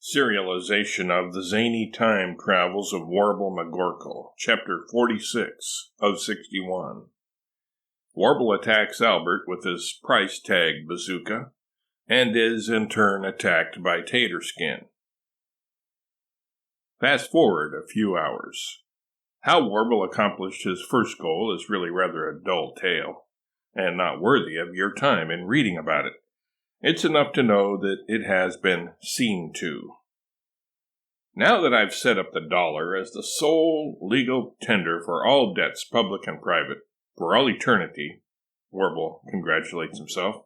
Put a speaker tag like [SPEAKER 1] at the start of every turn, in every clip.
[SPEAKER 1] Serialization of the Zany Time Travels of Warble McGorkle, Chapter 46 of 61. Warble attacks Albert with his price tag bazooka, and is in turn attacked by Taterskin. Fast forward a few hours. How Warble accomplished his first goal is really rather a dull tale, and not worthy of your time in reading about it. It's enough to know that it has been seen to. Now that I've set up the dollar as the sole legal tender for all debts, public and private, for all eternity, Warble congratulates himself,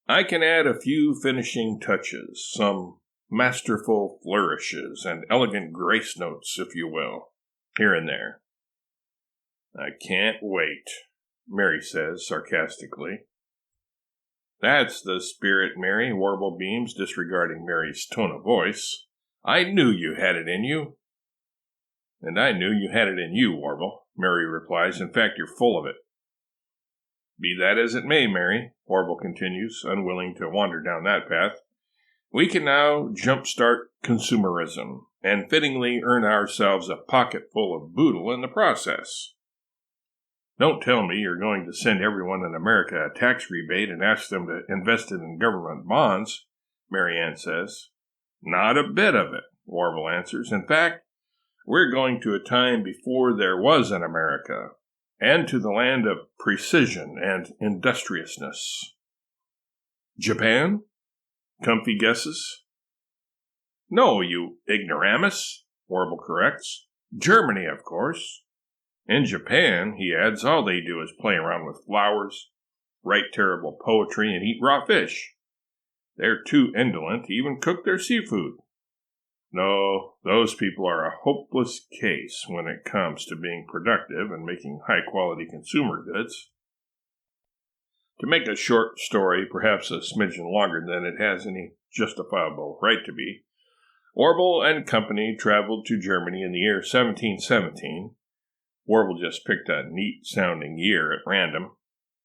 [SPEAKER 1] I can add a few finishing touches, some masterful flourishes and elegant grace notes, if you will, here and there. I can't wait, Mary says sarcastically. That's the spirit, Mary, Warble beams, disregarding Mary's tone of voice. I knew you had it in you. And I knew you had it in you, Warble, Mary replies. In fact, you're full of it. Be that as it may, Mary, Warble continues, unwilling to wander down that path. We can now jumpstart consumerism, and fittingly earn ourselves a pocketful of boodle in the process. Don't tell me you're going to send everyone in America a tax rebate and ask them to invest it in government bonds, Marianne says. Not a bit of it, Warble answers. In fact, we're going to a time before there was an America, and to the land of precision and industriousness. Japan? Comfy guesses? No, you ignoramus, Warble corrects. Germany, of course. In Japan, he adds, all they do is play around with flowers, write terrible poetry, and eat raw fish. They're too indolent to even cook their seafood. No, those people are a hopeless case when it comes to being productive and making high-quality consumer goods. To make a short story, perhaps a smidgen longer than it has any justifiable right to be, Warble and company traveled to Germany in the year 1717. Warble just picked a neat-sounding year at random,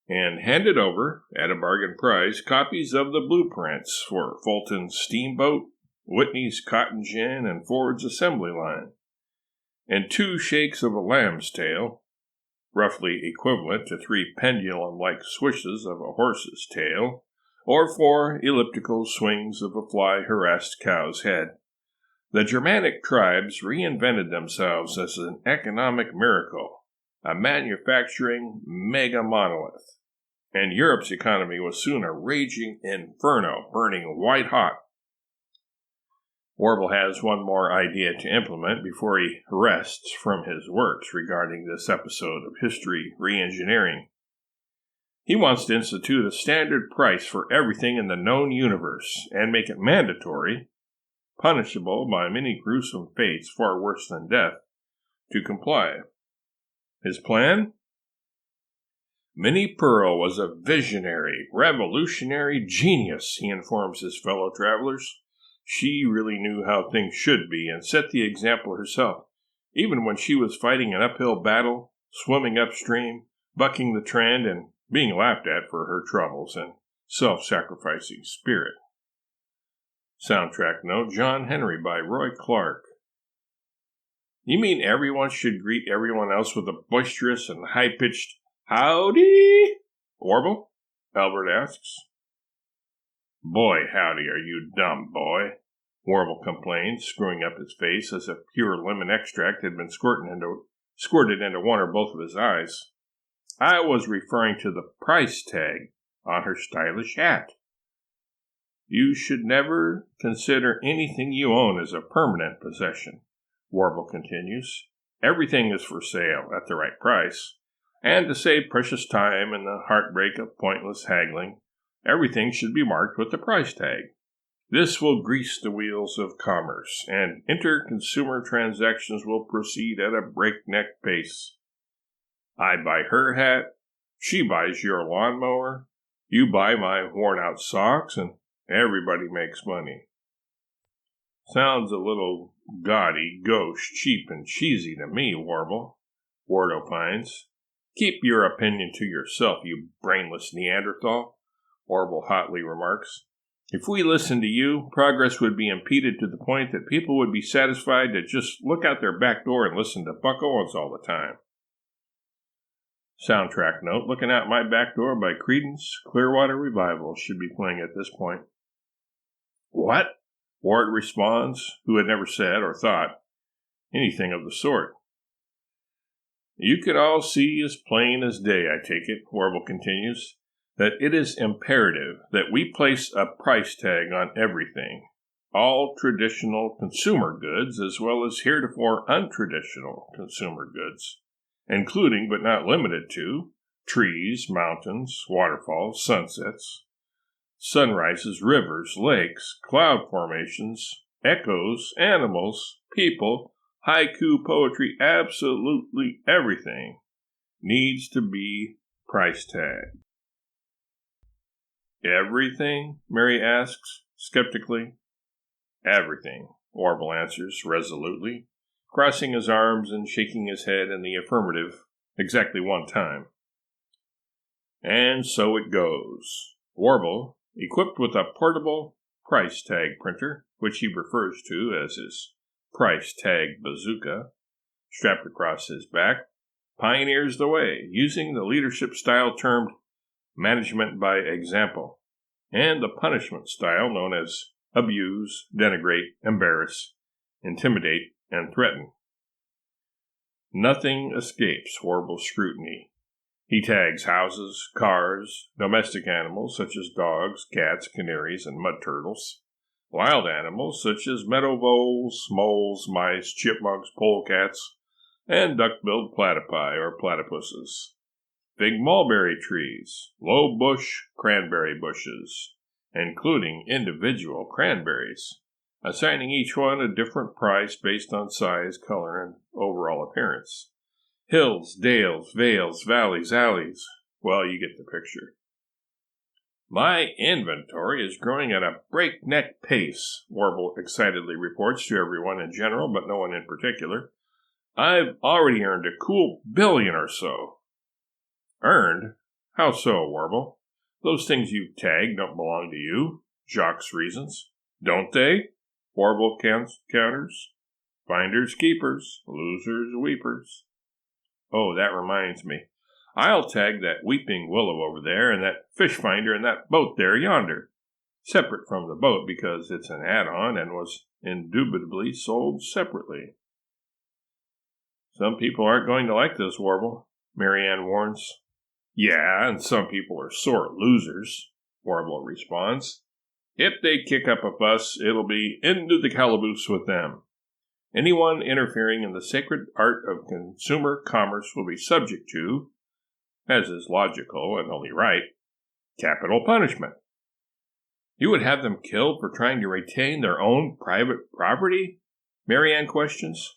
[SPEAKER 1] and handed over, at a bargain price, copies of the blueprints for Fulton's steamboat, Whitney's cotton gin, and Ford's assembly line, and 2 shakes of a lamb's tail, roughly equivalent to 3 pendulum-like swishes of a horse's tail, or 4 elliptical swings of a fly-harassed cow's head. The Germanic tribes reinvented themselves as an economic miracle, a manufacturing mega-monolith, and Europe's economy was soon a raging inferno, burning white-hot. Warble has one more idea to implement before he rests from his works regarding this episode of history re-engineering. He wants to institute a standard price for everything in the known universe and make it mandatory, punishable by many gruesome fates far worse than death, to comply. His plan? Minnie Pearl was a visionary, revolutionary genius, he informs his fellow travelers. She really knew how things should be and set the example herself, even when she was fighting an uphill battle, swimming upstream, bucking the trend, and being laughed at for her troubles and self-sacrificing spirit. Soundtrack note, John Henry by Roy Clark. You mean everyone should greet everyone else with a boisterous and high-pitched howdy, Warble? Albert asks. Boy, howdy, are you dumb, boy, Warble complains, screwing up his face as if pure lemon extract had been squirted into one or both of his eyes. I was referring to the price tag on her stylish hat. You should never consider anything you own as a permanent possession, Warble continues. Everything is for sale at the right price, and to save precious time and the heartbreak of pointless haggling, everything should be marked with the price tag. This will grease the wheels of commerce, and inter-consumer transactions will proceed at a breakneck pace. I buy her hat, she buys your lawnmower, you buy my worn-out socks, and everybody makes money. Sounds a little gaudy, gauche, cheap, and cheesy to me, Warble, Ward opines. Keep your opinion to yourself, you brainless Neanderthal, Warble hotly remarks. If we listened to you, progress would be impeded to the point that people would be satisfied to just look out their back door and listen to Buck Owens all the time. Soundtrack note, Looking Out My Back Door by Creedence Clearwater Revival should be playing at this point. What? Ward responds, who had never said or thought anything of the sort. You can all see as plain as day, I take it, Warble continues, that it is imperative that we place a price tag on everything, all traditional consumer goods as well as heretofore untraditional consumer goods, including but not limited to trees, mountains, waterfalls, sunsets, sunrises, rivers, lakes, cloud formations, echoes, animals, people, haiku poetry, absolutely everything needs to be price tagged. Everything? Mary asks, skeptically. Everything, Warble answers resolutely, crossing his arms and shaking his head in the affirmative exactly one time. And so it goes. Warble, equipped with a portable price tag printer, which he refers to as his price tag bazooka, strapped across his back, pioneers the way, using the leadership style termed management by example, and the punishment style known as abuse, denigrate, embarrass, intimidate, and threaten. Nothing escapes Warble's scrutiny. He tags houses, cars, domestic animals such as dogs, cats, canaries, and mud turtles, wild animals such as meadow voles, moles, mice, chipmunks, polecats, and duck-billed platypi or platypuses, big mulberry trees, low bush cranberry bushes, including individual cranberries, assigning each one a different price based on size, color, and overall appearance. Hills, dales, vales, valleys, alleys. Well, you get the picture. My inventory is growing at a breakneck pace, Warble excitedly reports to everyone in general, but no one in particular. I've already earned a cool $1 billion or so. Earned? How so, Warble? Those things you've tagged don't belong to you. Jacques reasons. Don't they? Warble counters. Finders keepers, losers weepers. Oh, that reminds me. I'll tag that weeping willow over there and that fish finder and that boat there yonder. Separate from the boat because it's an add-on and was indubitably sold separately. Some people aren't going to like this, Warble, Marianne warns. Yeah, and some people are sore losers, Warble responds. If they kick up a fuss, it'll be into the calaboose with them. Anyone interfering in the sacred art of consumer commerce will be subject to, as is logical and only right, capital punishment. You would have them killed for trying to retain their own private property? Marianne questions.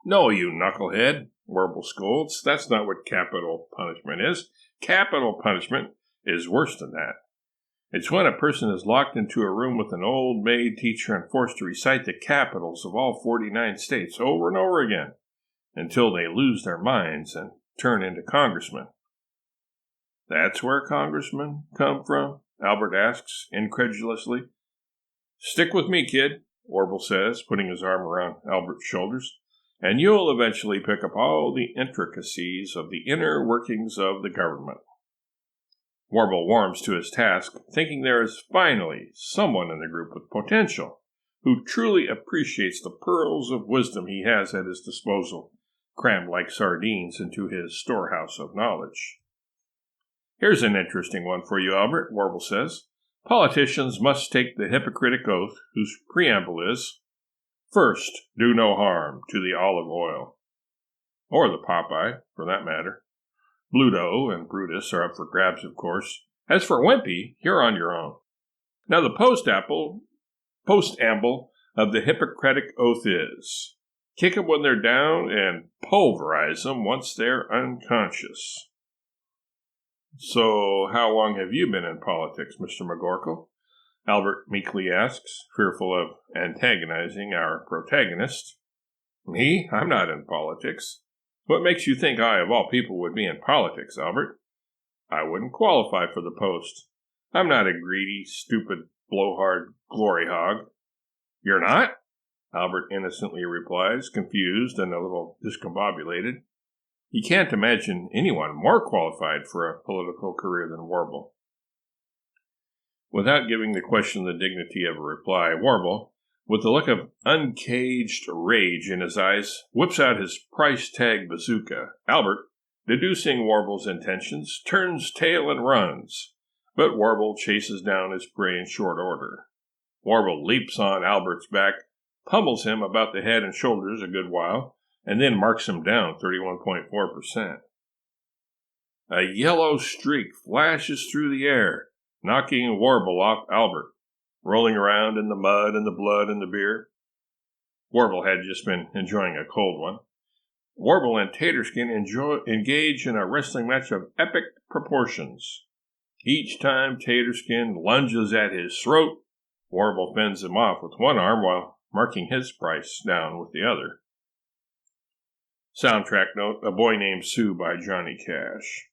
[SPEAKER 1] No, you knucklehead, Warble scolds. That's not what capital punishment is. Capital punishment is worse than that. It's when a person is locked into a room with an old maid teacher and forced to recite the capitals of all 49 states over and over again until they lose their minds and turn into congressmen. That's where congressmen come from? Albert asks incredulously. Stick with me, kid, Warble says, putting his arm around Albert's shoulders, and you'll eventually pick up all the intricacies of the inner workings of the government. Warble warms to his task, thinking there is finally someone in the group with potential, who truly appreciates the pearls of wisdom he has at his disposal, crammed like sardines into his storehouse of knowledge. Here's an interesting one for you, Albert, Warble says. Politicians must take the Hippocratic Oath, whose preamble is, first, do no harm to the olive oil. Or the Popeye, for that matter. Bluto and Brutus are up for grabs, of course. As for Wimpy, you're on your own. Now the postamble of the Hippocratic Oath is, kick them when they're down and pulverize them once they're unconscious. So, how long have you been in politics, Mr. McGorkle? Albert meekly asks, fearful of antagonizing our protagonist. Me? I'm not in politics. What makes you think I, of all people, would be in politics, Albert? I wouldn't qualify for the post. I'm not a greedy, stupid, blowhard glory hog. You're not? Albert innocently replies, confused and a little discombobulated. He can't imagine anyone more qualified for a political career than Warble. Without giving the question the dignity of a reply, Warble, with a look of uncaged rage in his eyes, whips out his price-tag bazooka. Albert, deducing Warble's intentions, turns tail and runs, but Warble chases down his prey in short order. Warble leaps on Albert's back, pummels him about the head and shoulders a good while, and then marks him down 31.4%. A yellow streak flashes through the air, knocking Warble off Albert, rolling around in the mud and the blood and the beer. Warble had just been enjoying a cold one. Warble and Taterskin engage in a wrestling match of epic proportions. Each time Taterskin lunges at his throat, Warble fends him off with one arm while marking his price down with the other. Soundtrack note, A Boy Named Sue by Johnny Cash.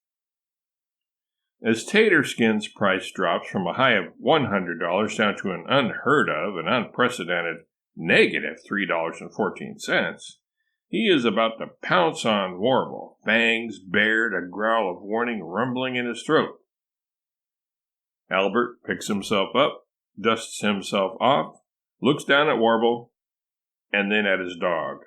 [SPEAKER 1] As Taterskin's price drops from a high of $100 down to an unheard of and unprecedented negative $3.14, he is about to pounce on Warble, fangs bared, a growl of warning rumbling in his throat. Albert picks himself up, dusts himself off, looks down at Warble, and then at his dog.